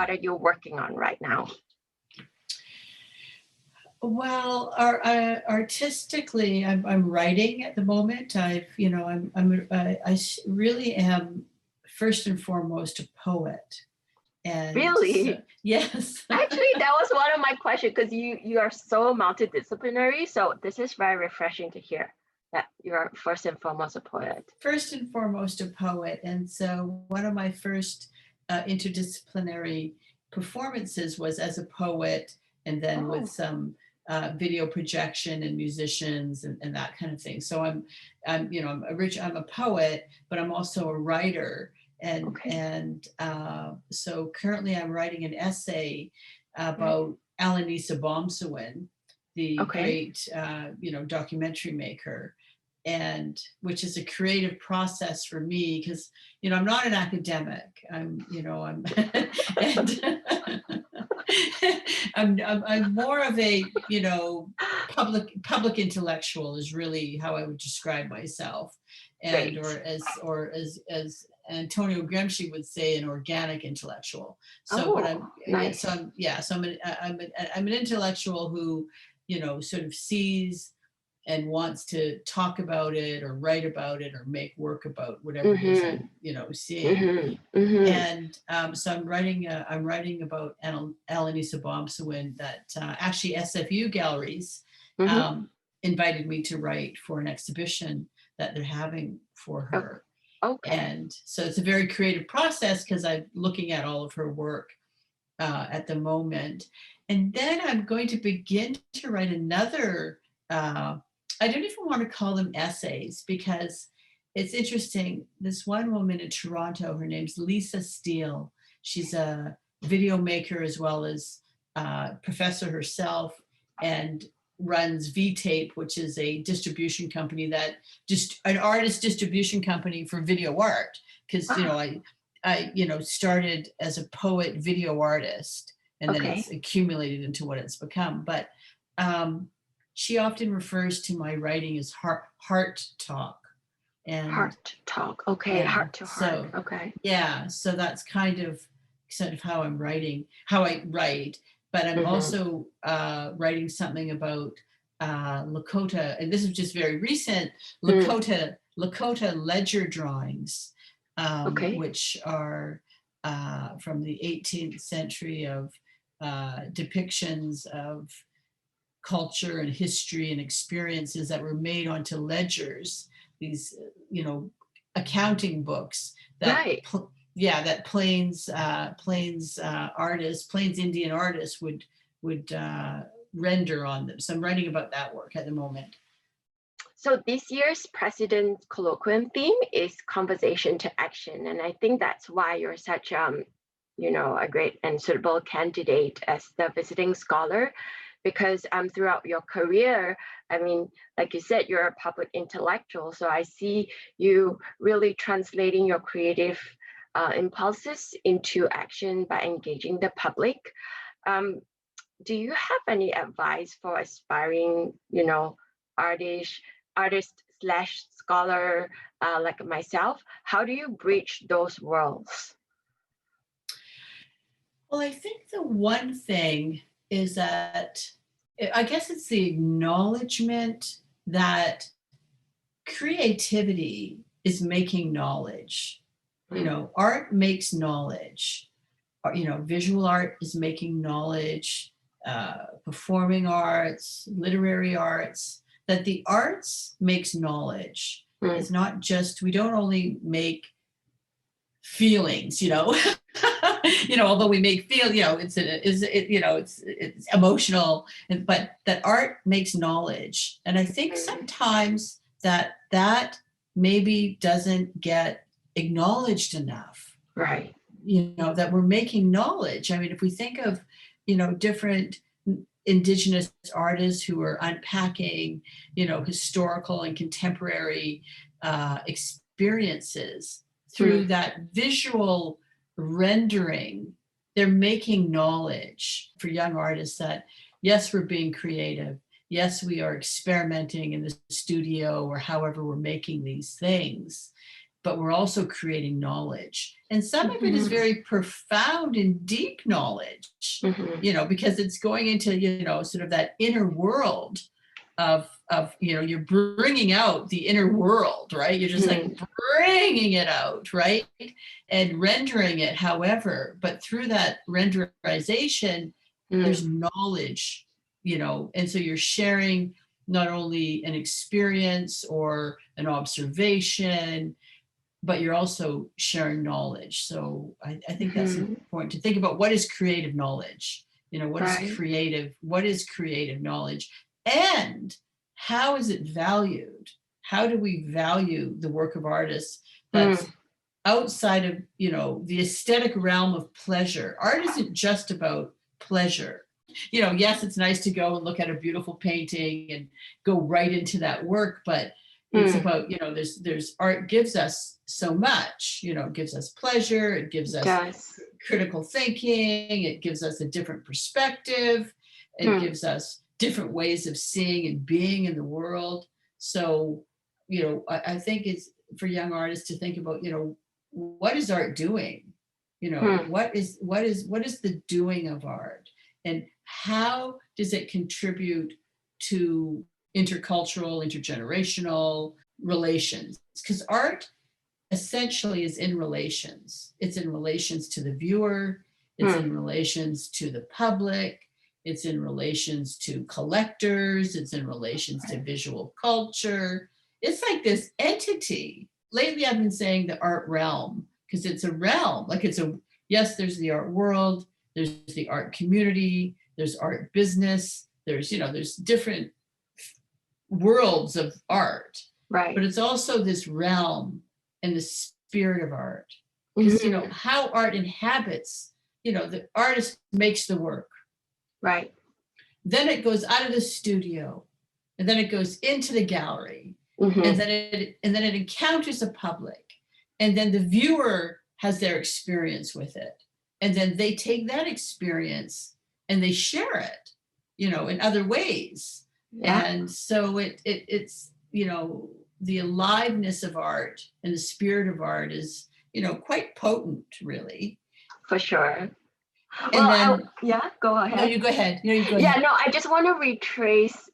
what are you working on right now? Well, artistically, I'm writing at the moment. Really am first and foremost a poet, and so, Really? yes. Actually, that was one of my questions because you are so multidisciplinary. So this is very refreshing to hear that you are first and foremost a poet. First and foremost a poet, and so one of my first interdisciplinary performances was as a poet, and then with Oh, some video projection and musicians and that kind of thing. So I'm a poet, but I'm also a writer, okay. so currently I'm writing an essay Mm, about Alanisa Bomsawin, the okay. great documentary maker, and which is a creative process for me because I'm not an academic. I'm and I'm more of a public intellectual is really how I would describe myself, and Great. as Antonio Gramsci would say, an organic intellectual. So, but Oh, nice. I'm an intellectual who sort of sees and wants to talk about it or write about it or make work about whatever it is Mm-hmm. I'm seeing. Mm-hmm. Mm-hmm. And so I'm writing about Alanisa Bomsawin that actually SFU Galleries Mm-hmm. um, invited me to write for an exhibition that they're having for her. Okay. And so it's a very creative process because I'm looking at all of her work at the moment. And then I'm going to begin to write another, I don't even want to call them essays because it's interesting. This one woman in Toronto, her name's Lisa Steele. She's a video maker as well as professor herself, and runs V-Tape, which is a distribution company that just an artist distribution company for video art. Because Ah, I started as a poet video artist, and then it's okay. accumulated into what it's become. But um, she often refers to my writing as heart talk. And Heart talk. Okay. yeah, Heart to heart. Okay. so that's kind of how I write. But I'm Mm-hmm. also writing something about Lakota, and this is just very recent, Mm, Lakota ledger drawings, okay. which are from the 18th century of depictions of culture and history and experiences that were made onto ledgers, these accounting books that Right. Plains Indian artists would render on them. So I'm writing about that work at the moment. So this year's President's Colloquium theme is conversation to action. And I think that's why you're such a great and suitable candidate as the visiting scholar, because throughout your career, I mean, like you said, you're a public intellectual. So I see you really translating your creative impulses into action by engaging the public. Um, do you have any advice for aspiring, artist, artist slash scholar like myself? How do you bridge those worlds? Well, I think the one thing is that I guess it's the acknowledgement that creativity is making knowledge. Mm, Art makes knowledge. Visual art is making knowledge, performing arts, literary arts, that the arts makes knowledge. mm, It's not just, we don't only make feelings, although we make feel, it's emotional, but that art makes knowledge. And I think mm, sometimes that maybe doesn't get acknowledged enough, right. that we're making knowledge. I mean, if we think of, different indigenous artists who are unpacking, historical and contemporary experiences through Mm, that visual rendering, they're making knowledge for young artists that, yes, we're being creative. Yes, we are experimenting in the studio or however we're making these things. but we're also creating knowledge. And some of it is very profound and deep knowledge, because it's going into, sort of that inner world of, you're bringing out the inner world, right? You're just like bringing it out, right? And rendering it, however, but through that renderization, there's knowledge, and so you're sharing not only an experience or an observation, but you're also sharing knowledge. So I think that's important to think about. What is creative knowledge? What is creative knowledge? And how is it valued? How do we value the work of artists that's outside of, the aesthetic realm of pleasure? Art isn't just about pleasure. Yes, it's nice to go and look at a beautiful painting and go right into that work, but it's about, there's art gives us so much, it gives us pleasure, it gives us critical thinking, it gives us a different perspective, it gives us different ways of seeing and being in the world. So, I think it's for young artists to think about, what is art doing? What is the doing of art? And how does it contribute to intercultural, intergenerational relations? Because art essentially is in relations. It's in relations to the viewer, it's in relations to the public, it's in relations to collectors, it's in relations to visual culture. It's like this entity. Lately, I've been saying the art realm, because it's a realm. Like yes, there's the art world, there's the art community, there's art business, there's different worlds of art. Right. But it's also this realm and the spirit of art. Because, how art inhabits, the artist makes the work. Right. Then it goes out of the studio, and then it goes into the gallery, and then it encounters a public, and then the viewer has their experience with it, and then they take that experience and they share it, in other ways. Yeah. And so it's the aliveness of art and the spirit of art is quite potent, really. For sure. And go ahead. No, you go ahead. I just want to retrace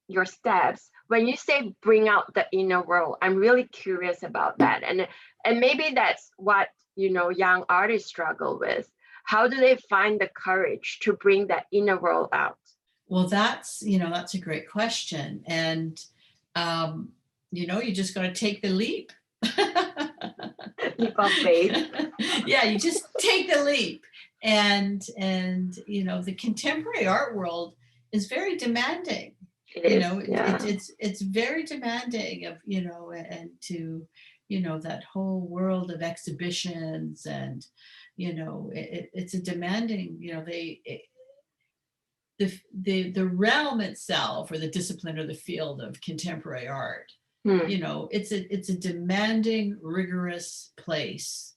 your steps. When you say bring out the inner world, I'm really curious about that. And maybe that's what, young artists struggle with. How do they find the courage to bring that inner world out? Well, that's a great question. And, you just got to take the leap. Leap of faith. Yeah, you just take the leap. And the contemporary art world is very demanding. It's very demanding of, and to, that whole world of exhibitions, and, it's a demanding, the realm itself, or the discipline or the field of contemporary art, it's a demanding, rigorous place.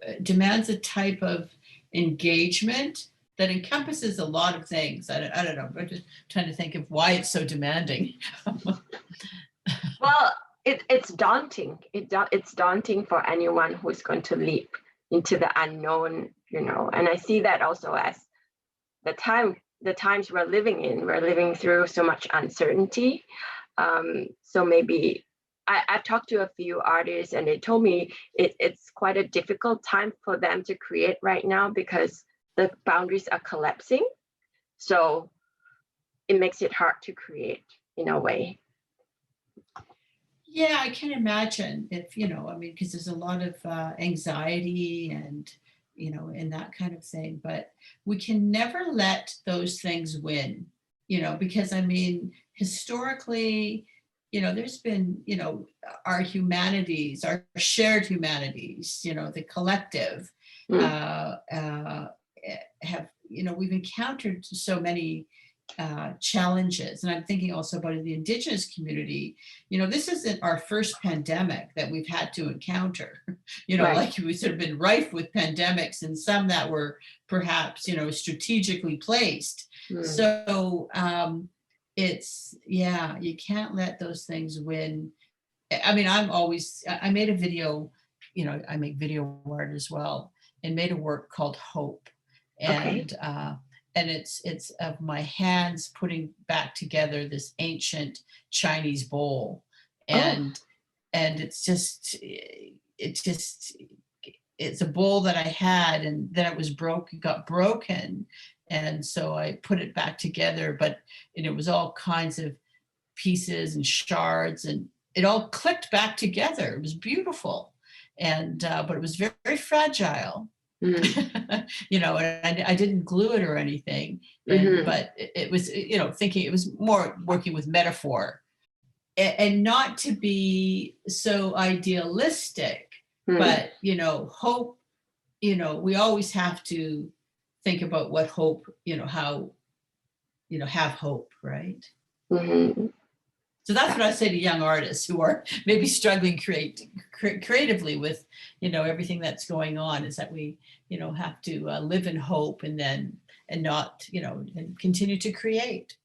It demands a type of engagement that encompasses a lot of things. I don't know. I'm just trying to think of why it's so demanding. Well, it's daunting. It's daunting for anyone who's going to leap into the unknown, And I see that also as the times we're living in. We're living through so much uncertainty. So maybe I've talked to a few artists, and they told me it's quite a difficult time for them to create right now, because the boundaries are collapsing. So it makes it hard to create in a way. Yeah, I can imagine if, because there's a lot of anxiety and, and that kind of thing. But we can never let those things win, because historically, there's been, our humanities, our shared humanities, the collective have, we've encountered so many challenges. And I'm thinking also about the Indigenous community. This isn't our first pandemic that we've had to encounter. Right. Like we've sort of been rife with pandemics, and some that were perhaps, strategically placed. So it's, you can't let those things win I mean, I made a video, I make video art as well, and made a work called Hope. Okay. And it's of my hands putting back together this ancient Chinese bowl. Oh. And it's just, it's a bowl that I had, and then it was got broken. And so I put it back together, but and it was all kinds of pieces and shards, and it all clicked back together. It was beautiful. And but it was very, very fragile. Mm. And I didn't glue it or anything. Hmm. But it was, thinking it was more working with metaphor, and not to be so idealistic, Mm. but hope, we always have to think about what hope, how, have hope, right? Hmm. So that's what I say to young artists who are maybe struggling creatively with, everything that's going on, is that we, have to live in hope, and not, and continue to create.